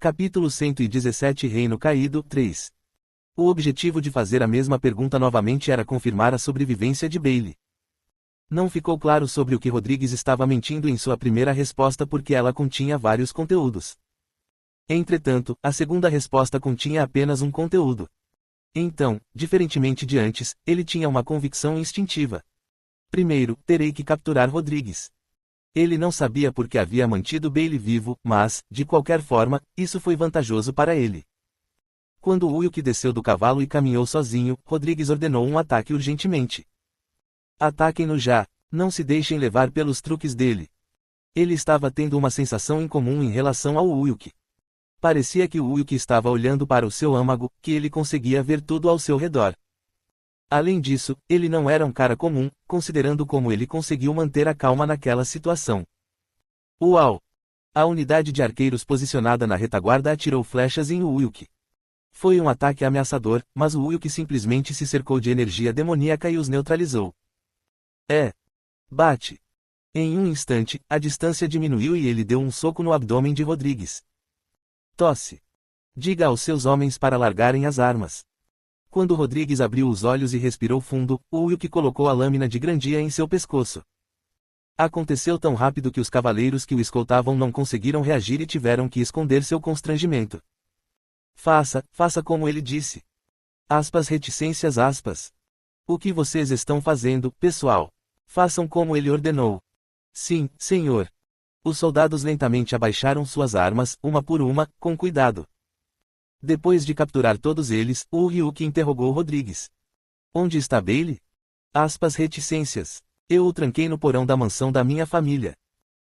Capítulo 117 Reino Caído 3. O objetivo de fazer a mesma pergunta novamente era confirmar a sobrevivência de Bailey. Não ficou claro sobre o que Rodrigues estava mentindo em sua primeira resposta porque ela continha vários conteúdos. Entretanto, a segunda resposta continha apenas um conteúdo. Então, diferentemente de antes, ele tinha uma convicção instintiva. Primeiro, terei que capturar Rodrigues. Ele não sabia por que havia mantido Bailey vivo, mas, de qualquer forma, isso foi vantajoso para ele. Quando Wilk desceu do cavalo e caminhou sozinho, Rodrigues ordenou um ataque urgentemente. Ataquem-no já, não se deixem levar pelos truques dele. Ele estava tendo uma sensação incomum em relação ao Wilk. Parecia que o Wilk estava olhando para o seu âmago, que ele conseguia ver tudo ao seu redor. Além disso, ele não era um cara comum, considerando como ele conseguiu manter a calma naquela situação. Uau! A unidade de arqueiros posicionada na retaguarda atirou flechas em Wilk. Foi um ataque ameaçador, mas o Wilk simplesmente se cercou de energia demoníaca e os neutralizou. Bate! Em um instante, a distância diminuiu e ele deu um soco no abdômen de Rodrigues. Tosse! Diga aos seus homens para largarem as armas. Quando Rodrigues abriu os olhos e respirou fundo, o Wilk colocou a lâmina de Grandia em seu pescoço. Aconteceu tão rápido que os cavaleiros que o escoltavam não conseguiram reagir e tiveram que esconder seu constrangimento. Faça como ele disse. Reticências. O que vocês estão fazendo, pessoal? Façam como ele ordenou. Sim, senhor. Os soldados lentamente abaixaram suas armas, uma por uma, com cuidado. Depois de capturar todos eles, o Ryuk interrogou Rodrigues. Onde está Bailey? Reticências. Eu o tranquei no porão da mansão da minha família.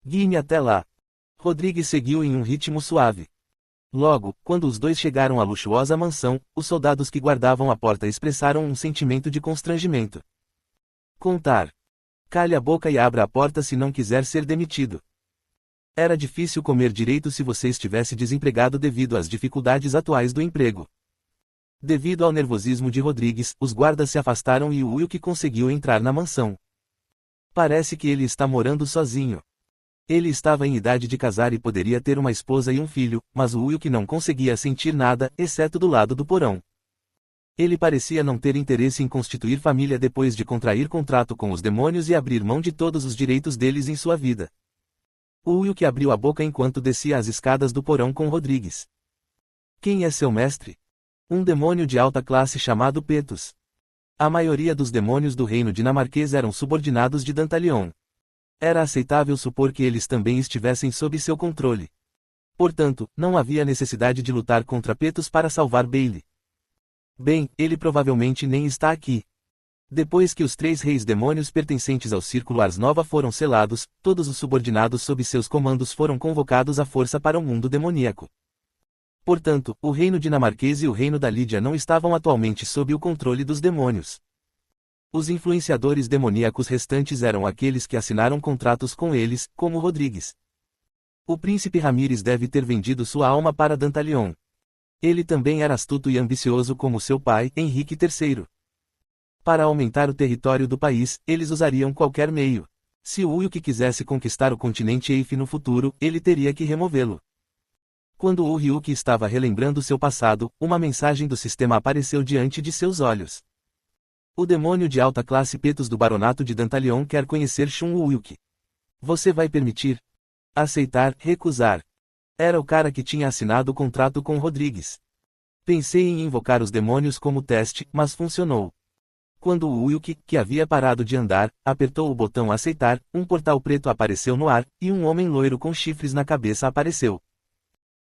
Guie-me até lá. Rodrigues seguiu em um ritmo suave. Logo, quando os dois chegaram à luxuosa mansão, os soldados que guardavam a porta expressaram um sentimento de constrangimento. Contar. Calhe a boca e abra a porta se não quiser ser demitido. Era difícil comer direito se você estivesse desempregado devido às dificuldades atuais do emprego. Devido ao nervosismo de Rodrigues, os guardas se afastaram e o Wilk conseguiu entrar na mansão. Parece que ele está morando sozinho. Ele estava em idade de casar e poderia ter uma esposa e um filho, mas o Wilk não conseguia sentir nada, exceto do lado do porão. Ele parecia não ter interesse em constituir família depois de contrair contrato com os demônios e abrir mão de todos os direitos deles em sua vida. O Wilk abriu a boca enquanto descia as escadas do porão com Rodrigues. Quem é seu mestre? Um demônio de alta classe chamado Petus. A maioria dos demônios do reino dinamarquês eram subordinados de Dantalion. Era aceitável supor que eles também estivessem sob seu controle. Portanto, não havia necessidade de lutar contra Petus para salvar Bailey. Bem, ele provavelmente nem está aqui. Depois que os 3 reis demônios pertencentes ao Círculo Ars Nova foram selados, todos os subordinados sob seus comandos foram convocados à força para o mundo demoníaco. Portanto, o reino dinamarquês e o reino da Lídia não estavam atualmente sob o controle dos demônios. Os influenciadores demoníacos restantes eram aqueles que assinaram contratos com eles, como Rodrigues. O príncipe Ramírez deve ter vendido sua alma para Dantalion. Ele também era astuto e ambicioso como seu pai, Henrique III. Para aumentar o território do país, eles usariam qualquer meio. Se o Wilk quisesse conquistar o continente Eif no futuro, ele teria que removê-lo. Quando o Ryuk estava relembrando seu passado, uma mensagem do sistema apareceu diante de seus olhos. O demônio de alta classe Petus do Baronato de Dantalion quer conhecer Shun Wilk. Você vai permitir? Aceitar, recusar. Era o cara que tinha assinado o contrato com Rodrigues. Pensei em invocar os demônios como teste, mas funcionou. Quando o Wilk, que havia parado de andar, apertou o botão aceitar, um portal preto apareceu no ar, e um homem loiro com chifres na cabeça apareceu.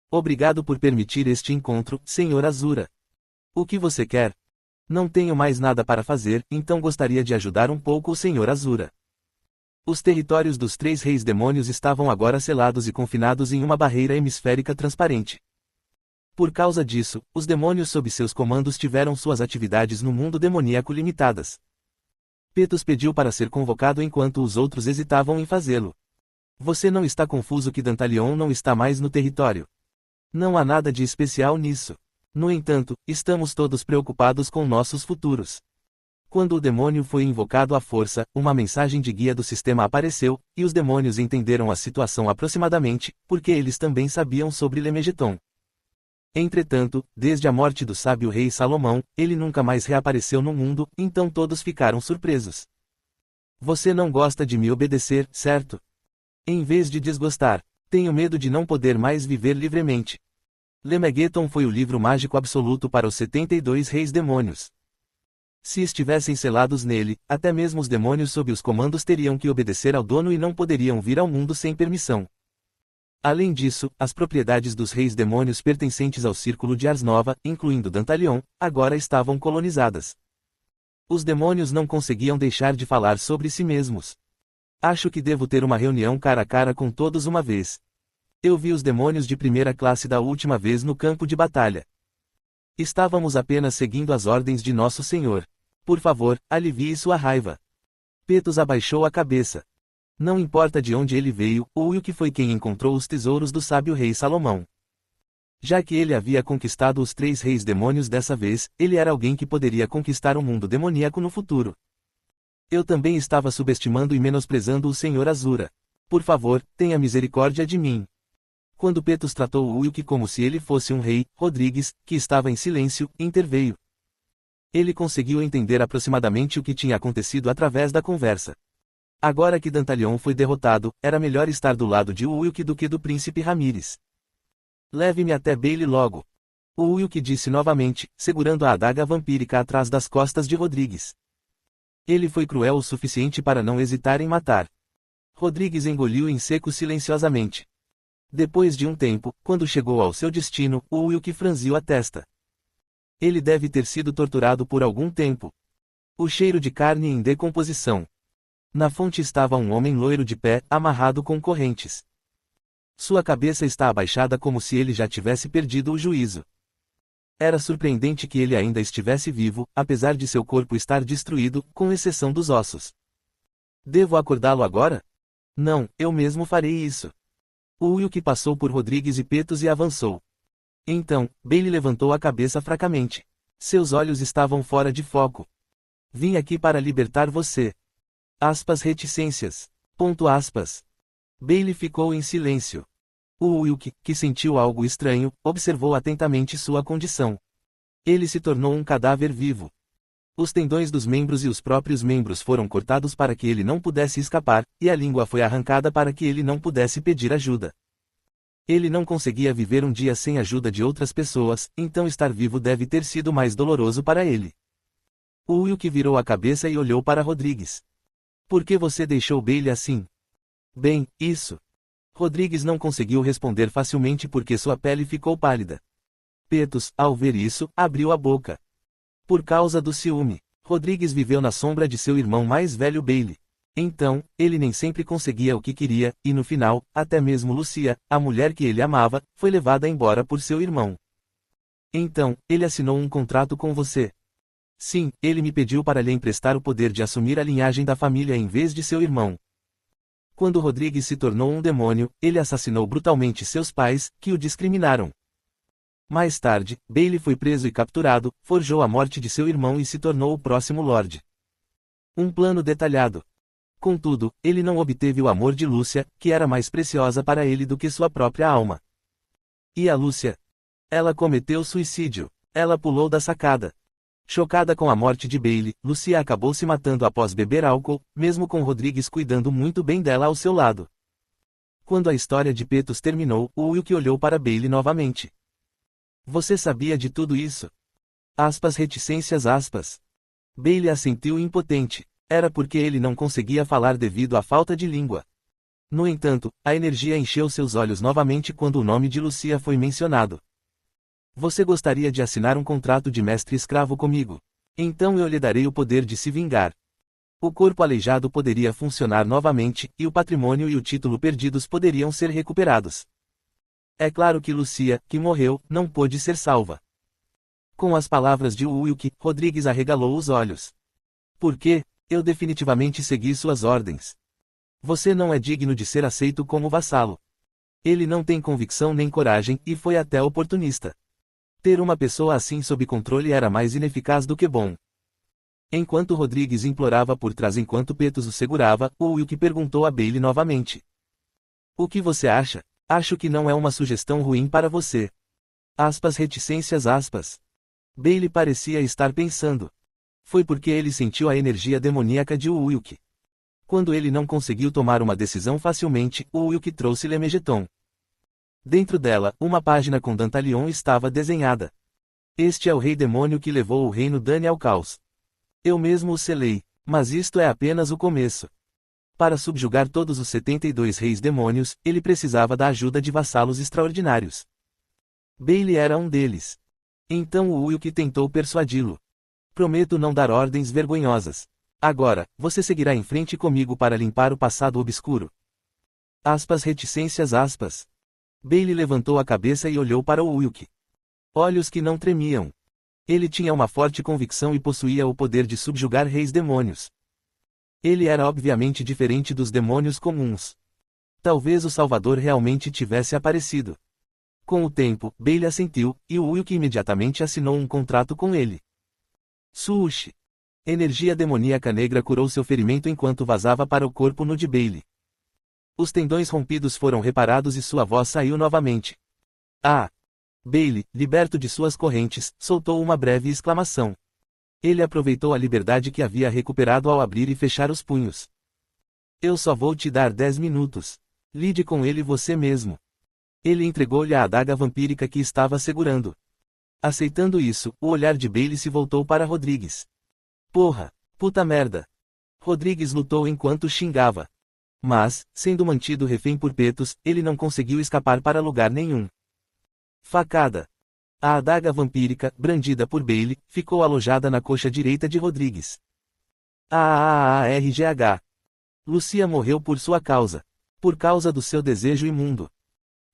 Obrigado por permitir este encontro, Senhor Azura. O que você quer? Não tenho mais nada para fazer, então gostaria de ajudar um pouco o Senhor Azura. Os territórios dos 3 reis demônios estavam agora selados e confinados em uma barreira hemisférica transparente. Por causa disso, os demônios sob seus comandos tiveram suas atividades no mundo demoníaco limitadas. Petus pediu para ser convocado enquanto os outros hesitavam em fazê-lo. Você não está confuso que Dantalion não está mais no território? Não há nada de especial nisso. No entanto, estamos todos preocupados com nossos futuros. Quando o demônio foi invocado à força, uma mensagem de guia do sistema apareceu, e os demônios entenderam a situação aproximadamente, porque eles também sabiam sobre Lemegeton. Entretanto, desde a morte do sábio rei Salomão, ele nunca mais reapareceu no mundo, então todos ficaram surpresos. Você não gosta de me obedecer, certo? Em vez de desgostar, tenho medo de não poder mais viver livremente. Lemegeton foi o livro mágico absoluto para os 72 reis demônios. Se estivessem selados nele, até mesmo os demônios sob os comandos teriam que obedecer ao dono e não poderiam vir ao mundo sem permissão. Além disso, as propriedades dos reis demônios pertencentes ao círculo de Ars Nova, incluindo Dantalion, agora estavam colonizadas. Os demônios não conseguiam deixar de falar sobre si mesmos. Acho que devo ter uma reunião cara a cara com todos uma vez. Eu vi os demônios de primeira classe da última vez no campo de batalha. Estávamos apenas seguindo as ordens de Nosso Senhor. Por favor, alivie sua raiva. Petos abaixou a cabeça. Não importa de onde ele veio, ou o que foi quem encontrou os tesouros do sábio rei Salomão. Já que ele havia conquistado os 3 reis demônios dessa vez, ele era alguém que poderia conquistar o mundo demoníaco no futuro. Eu também estava subestimando e menosprezando o Senhor Azura. Por favor, tenha misericórdia de mim. Quando Petos tratou Uyuki como se ele fosse um rei, Rodrigues, que estava em silêncio, interveio. Ele conseguiu entender aproximadamente o que tinha acontecido através da conversa. Agora que Dantalion foi derrotado, era melhor estar do lado de Uyuki do que do príncipe Ramírez. Leve-me até Bailey logo. O Uyuki disse novamente, segurando a adaga vampírica atrás das costas de Rodrigues. Ele foi cruel o suficiente para não hesitar em matar. Rodrigues engoliu em seco silenciosamente. Depois de um tempo, quando chegou ao seu destino, o Uyuki franziu a testa. Ele deve ter sido torturado por algum tempo. O cheiro de carne em decomposição. Na fonte estava um homem loiro de pé, amarrado com correntes. Sua cabeça está abaixada como se ele já tivesse perdido o juízo. Era surpreendente que ele ainda estivesse vivo, apesar de seu corpo estar destruído, com exceção dos ossos. Devo acordá-lo agora? Não, eu mesmo farei isso. O Uyuki passou por Rodrigues e Petos e avançou. Então, Bailey levantou a cabeça fracamente. Seus olhos estavam fora de foco. Vim aqui para libertar você. Aspas reticências. Ponto aspas. Bailey ficou em silêncio. O Uyuki, que sentiu algo estranho, observou atentamente sua condição. Ele se tornou um cadáver vivo. Os tendões dos membros e os próprios membros foram cortados para que ele não pudesse escapar, e a língua foi arrancada para que ele não pudesse pedir ajuda. Ele não conseguia viver um dia sem a ajuda de outras pessoas, então estar vivo deve ter sido mais doloroso para ele. O Uyuki virou a cabeça e olhou para Rodrigues. Por que você deixou Bailey assim? Bem, isso. Rodrigues não conseguiu responder facilmente porque sua pele ficou pálida. Petos, ao ver isso, abriu a boca. Por causa do ciúme, Rodrigues viveu na sombra de seu irmão mais velho Bailey. Então, ele nem sempre conseguia o que queria, e no final, até mesmo Lucia, a mulher que ele amava, foi levada embora por seu irmão. Então, ele assinou um contrato com você. Sim, ele me pediu para lhe emprestar o poder de assumir a linhagem da família em vez de seu irmão. Quando Rodrigues se tornou um demônio, ele assassinou brutalmente seus pais, que o discriminaram. Mais tarde, Bailey foi preso e capturado, forjou a morte de seu irmão e se tornou o próximo Lorde. Um plano detalhado. Contudo, ele não obteve o amor de Lúcia, que era mais preciosa para ele do que sua própria alma. E a Lúcia? Ela cometeu suicídio. Ela pulou da sacada. Chocada com a morte de Bailey, Lucia acabou se matando após beber álcool, mesmo com Rodrigues cuidando muito bem dela ao seu lado. Quando a história de Petos terminou, o Uyuki olhou para Bailey novamente. Você sabia de tudo isso? Aspas reticências aspas. Bailey assentiu impotente. Era porque ele não conseguia falar devido à falta de língua. No entanto, a energia encheu seus olhos novamente quando o nome de Lucia foi mencionado. Você gostaria de assinar um contrato de mestre-escravo comigo? Então eu lhe darei o poder de se vingar. O corpo aleijado poderia funcionar novamente, e o patrimônio e o título perdidos poderiam ser recuperados. É claro que Lucia, que morreu, não pôde ser salva. Com as palavras de Uyuki, Rodrigues arregalou os olhos. Por quê? Eu definitivamente segui suas ordens. Você não é digno de ser aceito como vassalo. Ele não tem convicção nem coragem, e foi até oportunista. Ter uma pessoa assim sob controle era mais ineficaz do que bom. Enquanto Rodrigues implorava por trás enquanto Petos o segurava, o Uyuki perguntou a Bailey novamente. O que você acha? Acho que não é uma sugestão ruim para você. Reticências. Bailey parecia estar pensando. Foi porque ele sentiu a energia demoníaca de Wilk. Quando ele não conseguiu tomar uma decisão facilmente, Wilk trouxe Lemegeton. Dentro dela, uma página com Dantalion estava desenhada. Este é o rei demônio que levou o reino Dani ao caos. Eu mesmo o selei, mas isto é apenas o começo. Para subjugar todos os 72 reis demônios, ele precisava da ajuda de vassalos extraordinários. Bailey era um deles. Então o Wilk tentou persuadi-lo. Prometo não dar ordens vergonhosas. Agora, você seguirá em frente comigo para limpar o passado obscuro. Reticências. Bailey levantou a cabeça e olhou para o Wilk. Olhos que não tremiam. Ele tinha uma forte convicção e possuía o poder de subjugar reis demônios. Ele era obviamente diferente dos demônios comuns. Talvez o Salvador realmente tivesse aparecido. Com o tempo, Bailey assentiu, e o Wilk imediatamente assinou um contrato com ele. Sushi. Energia demoníaca negra curou seu ferimento enquanto vazava para o corpo nu de Bailey. Os tendões rompidos foram reparados e sua voz saiu novamente. Ah! Bailey, liberto de suas correntes, soltou uma breve exclamação. Ele aproveitou a liberdade que havia recuperado ao abrir e fechar os punhos. Eu só vou te dar 10 minutos. Lide com ele você mesmo. Ele entregou-lhe a adaga vampírica que estava segurando. Aceitando isso, o olhar de Bailey se voltou para Rodrigues. Porra! Puta merda! Rodrigues lutou enquanto xingava. Mas, sendo mantido refém por Petos, ele não conseguiu escapar para lugar nenhum. Facada. A adaga vampírica, brandida por Bailey, ficou alojada na coxa direita de Rodrigues. RGH. Lucia morreu por sua causa. Por causa do seu desejo imundo.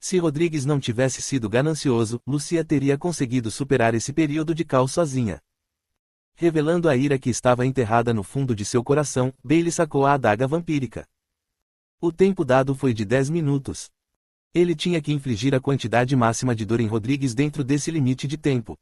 Se Rodrigues não tivesse sido ganancioso, Lucia teria conseguido superar esse período de caos sozinha. Revelando a ira que estava enterrada no fundo de seu coração, Bailey sacou a adaga vampírica. O tempo dado foi de 10 minutos. Ele tinha que infligir a quantidade máxima de dor em Rodrigues dentro desse limite de tempo.